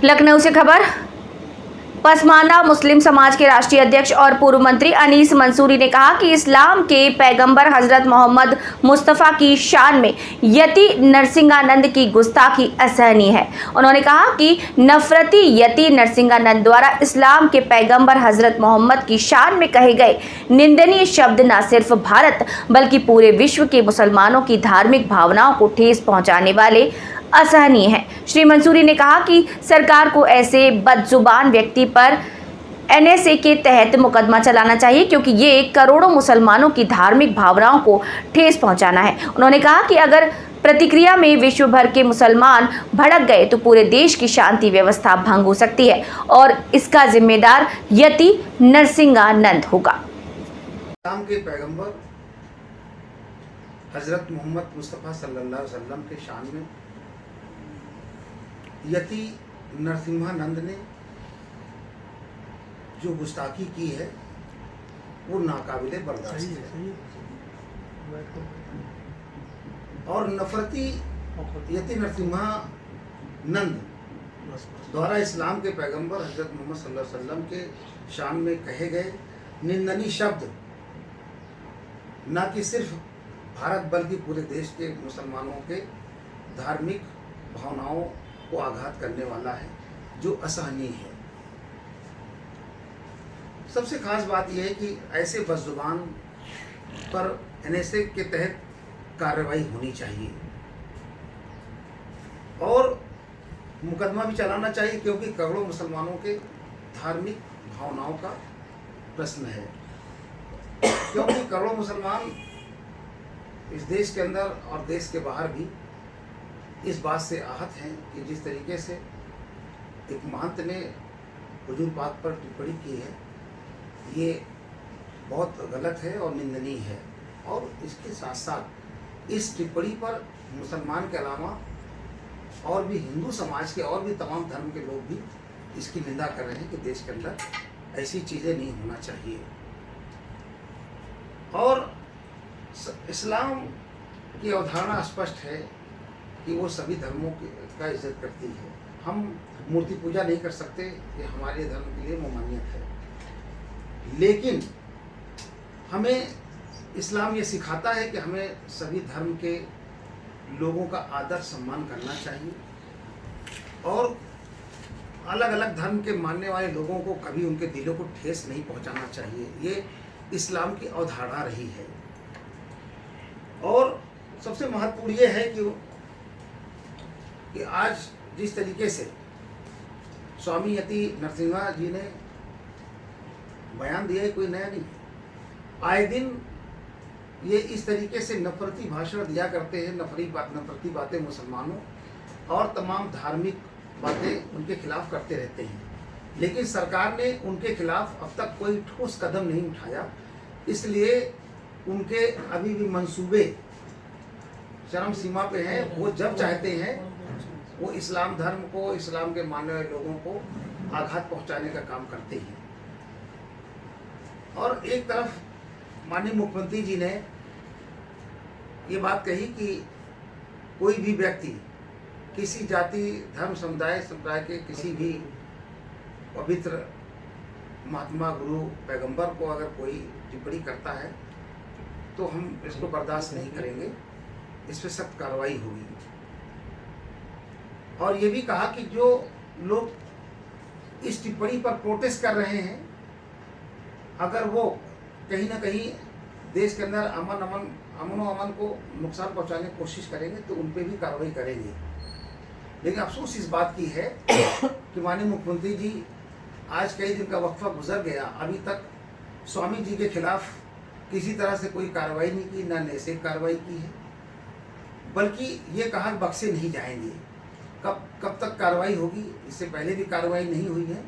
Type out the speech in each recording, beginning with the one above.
लखनऊ से खबर। पसमानदा मुस्लिम समाज के राष्ट्रीय अध्यक्ष और पूर्व मंत्री अनीस मंसूरी ने कहा कि इस्लाम के पैगंबर हजरत मोहम्मद मुस्तफ़ा की शान में यति नरसिंहानंद की गुस्ताखी असहनीय है। उन्होंने कहा कि नफरती यति नरसिंहानंद द्वारा इस्लाम के पैगंबर हजरत मोहम्मद की शान में कहे गए निंदनीय शब्द न सिर्फ भारत बल्कि पूरे विश्व के मुसलमानों की धार्मिक भावनाओं को ठेस पहुंचाने वाले असहनीय है। श्री मंसूरी ने कहा कि सरकार को ऐसे बदजुबान व्यक्ति पर एनएसए के तहत मुकदमा चलाना चाहिए, क्योंकि ये करोड़ों मुसलमानों की धार्मिक भावनाओं को ठेस पहुंचाना है। उन्होंने कहा कि अगर प्रतिक्रिया में विश्व भर के मुसलमान भड़क गए तो पूरे देश की शांति व्यवस्था भंग हो सकती है और इसका जिम्मेदार यति नरसिंहानंद होगा। इस्लाम के पैगंबर हजरत मोहम्मद मुस्तफ़ा सल्लल्लाहु अलैहि वसल्लम के शान में यति नरसिंहानंद ने जो गुस्ताखी की है वो नाकाबिले बर्दाश्त है। और नफरती यति नरसिंहानंद द्वारा इस्लाम के पैगंबर हजरत मोहम्मद सल्लल्लाहु अलैहि वसल्लम के शान में कहे गए निंदनीय शब्द न कि सिर्फ भारत बल्कि पूरे देश के मुसलमानों के धार्मिक भावनाओं को आघात करने वाला है, जो असहनीय है। सबसे खास बात यह है कि ऐसे बदजुबान पर एनएसए के तहत कार्रवाई होनी चाहिए और मुकदमा भी चलाना चाहिए, क्योंकि करोड़ों मुसलमानों के धार्मिक भावनाओं का प्रश्न है। क्योंकि करोड़ों मुसलमान इस देश के अंदर और देश के बाहर भी इस बात से आहत हैं कि जिस तरीके से एक महंत ने हुजूर पाक पर टिप्पणी की है, ये बहुत गलत है और निंदनीय है। और इसके साथ साथ इस टिप्पणी पर मुसलमान के अलावा और भी हिंदू समाज के और भी तमाम धर्म के लोग भी इसकी निंदा कर रहे हैं कि देश के अंदर ऐसी चीज़ें नहीं होना चाहिए। और इस्लाम की अवधारणा स्पष्ट है कि वो सभी धर्मों का इज्जत करती है। हम मूर्ति पूजा नहीं कर सकते, ये हमारे धर्म के लिए ममानियत है, लेकिन हमें इस्लाम ये सिखाता है कि हमें सभी धर्म के लोगों का आदर सम्मान करना चाहिए और अलग अलग धर्म के मानने वाले लोगों को कभी उनके दिलों को ठेस नहीं पहुंचाना चाहिए। ये इस्लाम की अवधारणा रही है। और सबसे महत्वपूर्ण ये है कि आज जिस तरीके से स्वामी यति नरसिम्हा जी ने बयान दिया है, कोई नया नहीं। आए दिन ये इस तरीके से नफरती भाषण दिया करते हैं, नफरती बातें मुसलमानों और तमाम धार्मिक बातें उनके खिलाफ करते रहते हैं, लेकिन सरकार ने उनके खिलाफ अब तक कोई ठोस कदम नहीं उठाया। इसलिए उनके अभी भी मंसूबे चरम सीमा पे हैं। वो जब चाहते हैं वो इस्लाम धर्म को, इस्लाम के मानने वाले लोगों को आघात पहुंचाने का काम करते हैं। और एक तरफ माननीय मुख्यमंत्री जी ने ये बात कही कि कोई भी व्यक्ति किसी जाति धर्म समुदाय के किसी भी पवित्र महात्मा गुरु पैगंबर को अगर कोई टिप्पणी करता है तो हम इसको बर्दाश्त नहीं करेंगे, इस पर सख्त कार्रवाई होगी। और ये भी कहा कि जो लोग इस टिप्पणी पर प्रोटेस्ट कर रहे हैं, अगर वो कहीं ना कहीं देश के अंदर अमन को नुकसान पहुंचाने की कोशिश करेंगे तो उन पर भी कार्रवाई करेंगे। लेकिन अफसोस इस बात की है कि माननीय मुख्यमंत्री जी आज कई दिन का वक्फा गुजर गया, अभी तक स्वामी जी के खिलाफ किसी तरह से कोई कार्रवाई नहीं की, ना नैसे कार्रवाई की है, बल्कि ये कहा बख्शे नहीं जाएंगे। कब तक कार्रवाई होगी, इससे पहले भी कार्रवाई नहीं हुई है।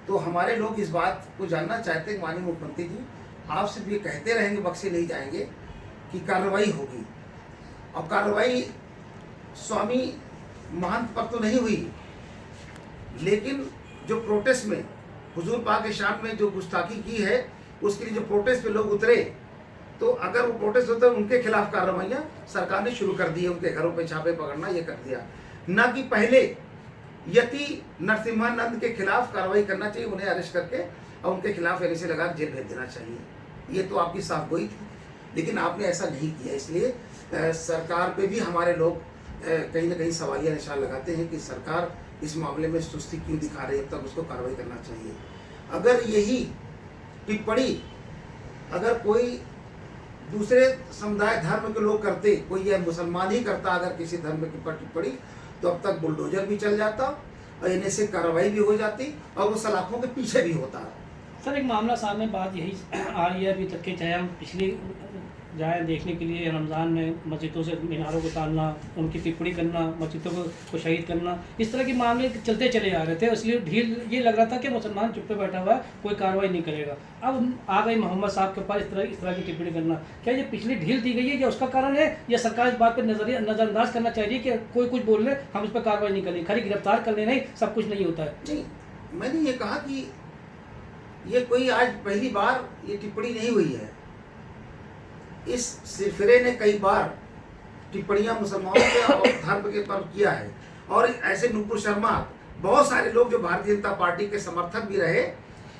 तो हमारे लोग इस बात को जानना चाहते हैं माननीय मुख्यमंत्री जी, आप सिर्फ ये कहते रहेंगे बख्शे नहीं जाएंगे कि कार्रवाई होगी। अब कार्रवाई स्वामी महंत पर तो नहीं हुई, लेकिन जो प्रोटेस्ट में हुजूर पाक के शान में जो गुस्ताखी की है, उसके लिए जो प्रोटेस्ट पे लोग उतरे, तो अगर वो प्रोटेस्ट होते हैं उनके खिलाफ कार्रवाइयाँ सरकार ने शुरू कर दी है। उनके घरों पे छापे पकड़ना ये कर दिया, ना कि पहले यति नरसिम्हानंद के खिलाफ कार्रवाई करना चाहिए, उन्हें अरेस्ट करके और उनके खिलाफ एनएसए लगा जेल भेज देना चाहिए। ये तो आपकी साफ गोई थी, लेकिन आपने ऐसा नहीं किया। इसलिए सरकार पे भी हमारे लोग कहीं ना कहीं सवालिया निशान लगाते हैं कि सरकार इस मामले में सुस्ती क्यों दिखा रही है, तब उसको कार्रवाई करना चाहिए। अगर यही टिप्पणी अगर कोई दूसरे समुदाय धर्म के लोग करते, कोई यह मुसलमान ही करता अगर किसी धर्म के ऊपर टिप्पणी, तो अब तक बुलडोजर भी चल जाता और एनएसए कार्रवाई भी हो जाती और वो सलाखों के पीछे भी होता। सर एक मामला सामने बात यही आ रही है अभी तक के, चाहे हम पिछली जाए देखने के लिए रमज़ान में मस्जिदों से मीनारों को ताड़ना, उनकी टिप्पणी करना, मस्जिदों को शहीद करना, इस तरह के मामले चलते चले आ रहे थे। इसलिए ढील ये लग रहा था कि मुसलमान चुप पे बैठा हुआ है, कोई कार्रवाई नहीं करेगा। अब आ गई मोहम्मद साहब के पास इस तरह की टिप्पणी करना, क्या ये पिछली ढील दी गई है या उसका कारण है, या सरकार इस बात पर नज़रअंदाज करना चाहिए कि कोई कुछ बोल ले हम इस पर कार्रवाई नहीं करें, खाली गिरफ्तार करने नहीं सब कुछ नहीं होता है। नहीं, मैंने ये कहा कि ये कोई आज पहली बार ये टिप्पणी नहीं हुई है। इस सिलसिले ने कई बार टिप्पणियां मुसलमानों के और धर्म के पर किया है, और ऐसे नुपुर शर्मा बहुत सारे लोग जो भारतीय जनता पार्टी के समर्थक भी रहे,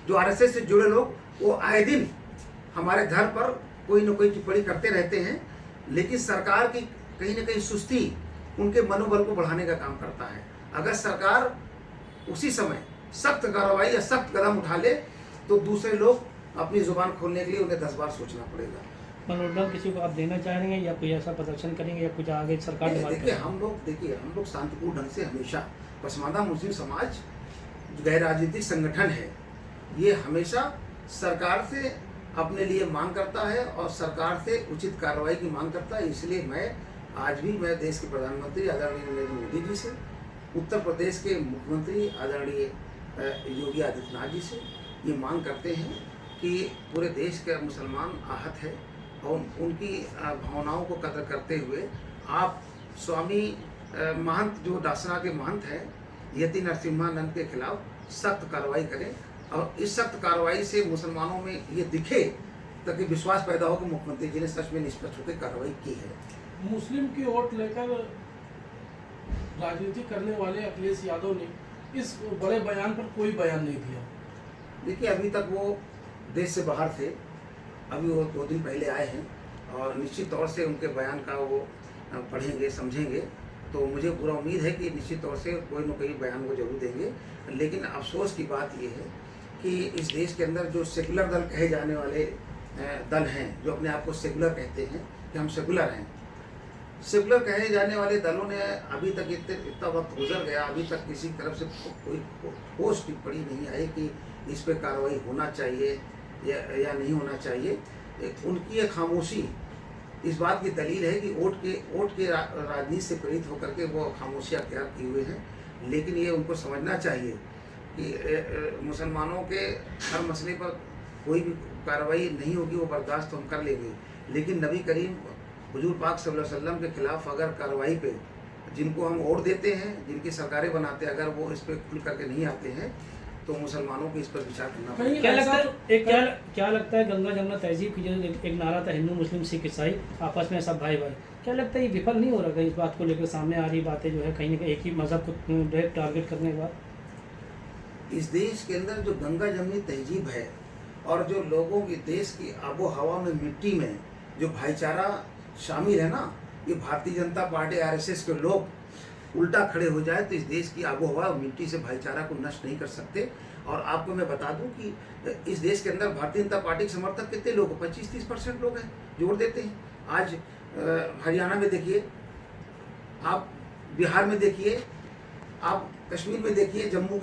जो आरएसएस से जुड़े लोग, वो आए दिन हमारे धर्म पर कोई न कोई टिप्पणी करते रहते हैं। लेकिन सरकार की कहीं न कहीं सुस्ती उनके मनोबल को बढ़ाने का काम करता है। अगर सरकार उसी समय सख्त कार्रवाई या सख्त कदम उठा ले तो दूसरे लोग अपनी जुबान खोलने के लिए उन्हें 10 बार सोचना पड़ेगा। मनोरंजन किसी को आप देना चाहेंगे या कोई ऐसा प्रदर्शन करेंगे या कुछ आगे सरकार देखिए हम लोग शांतिपूर्ण ढंग से हमेशा, पसमानदा मुस्लिम समाज गैर राजनीतिक संगठन है, ये हमेशा सरकार से अपने लिए मांग करता है और सरकार से उचित कार्रवाई की मांग करता है। इसलिए मैं देश के प्रधानमंत्री आदरणीय नरेंद्र मोदी जी से, उत्तर प्रदेश के मुख्यमंत्री आदरणीय योगी आदित्यनाथ जी से ये मांग करते हैं कि पूरे देश के मुसलमान आहत है और उनकी भावनाओं को कदर करते हुए आप स्वामी महंत जो डासना के महंत हैं यति नरसिम्हानंद के खिलाफ सख्त कार्रवाई करें, और इस सख्त कार्रवाई से मुसलमानों में ये दिखे ताकि विश्वास पैदा हो कि मुख्यमंत्री जी ने सच में निष्पक्ष होकर कार्रवाई की है। मुस्लिम की वोट लेकर राजनीति करने वाले अखिलेश यादव ने इस बड़े बयान पर कोई बयान नहीं दिया। देखिए अभी तक वो देश से बाहर थे, अभी वो 2 दिन पहले आए हैं और निश्चित तौर से उनके बयान का वो पढ़ेंगे समझेंगे, तो मुझे पूरा उम्मीद है कि निश्चित तौर से कोई न कोई बयान वो जरूर देंगे। लेकिन अफसोस की बात ये है कि इस देश के अंदर जो सेकुलर दल कहे जाने वाले दल हैं, जो अपने आप को सेकुलर कहते हैं कि हम सेकुलर हैं, सेकुलर कहे जाने वाले दलों ने अभी तक इतना वक्त गुजर गया, अभी तक किसी तरफ से कोई ठोस टिप्पणी नहीं आई कि इस पर कार्रवाई होना चाहिए या नहीं होना चाहिए। उनकी ये खामोशी इस बात की दलील है कि वोट के राजनीति से प्रेरित होकर के वो खामोशी अख्तियार किए हुए हैं। लेकिन ये उनको समझना चाहिए कि मुसलमानों के हर मसले पर कोई भी कार्रवाई नहीं होगी, वो बर्दाश्त तो हम कर लेंगे, लेकिन नबी करीम हुजूर पाक सल्लल्लाहु अलैहि वसल्लम के खिलाफ अगर कार्रवाई पे जिनको हम वोट देते हैं, जिनकी सरकारें बनाते हैं, अगर वो इस पर खुल करके नहीं आते हैं तो मुसलमानों को इस पर विचार करना पड़ेगा। क्या लगता है गंगा जमुना तहजीब की जो एक नारा था हिंदू मुस्लिम सिख ईसाई आपस में सब भाई भाई, क्या लगता है ये विफल नहीं हो रहा है इस बात को लेकर? सामने आ रही बातें जो है कहीं ना कहीं एक ही मजहब को टारगेट करने के बाद इस देश के अंदर जो गंगा जमुनी तहजीब है और जो लोगों की देश की आबो हवा में मिट्टी में जो भाईचारा शामिल है ना, ये भारतीय जनता पार्टी आरएसएस के लोग उल्टा खड़े हो जाए तो इस देश की आबो हवा और मिट्टी से भाईचारा को नष्ट नहीं कर सकते। और आपको मैं बता दूं कि इस देश के अंदर भारतीय जनता पार्टी के समर्थक कितने लोग, 25-30% लोग हैं जो वोट देते हैं। आज हरियाणा में देखिए, आप बिहार में देखिए, आप कश्मीर में देखिए, जम्मू के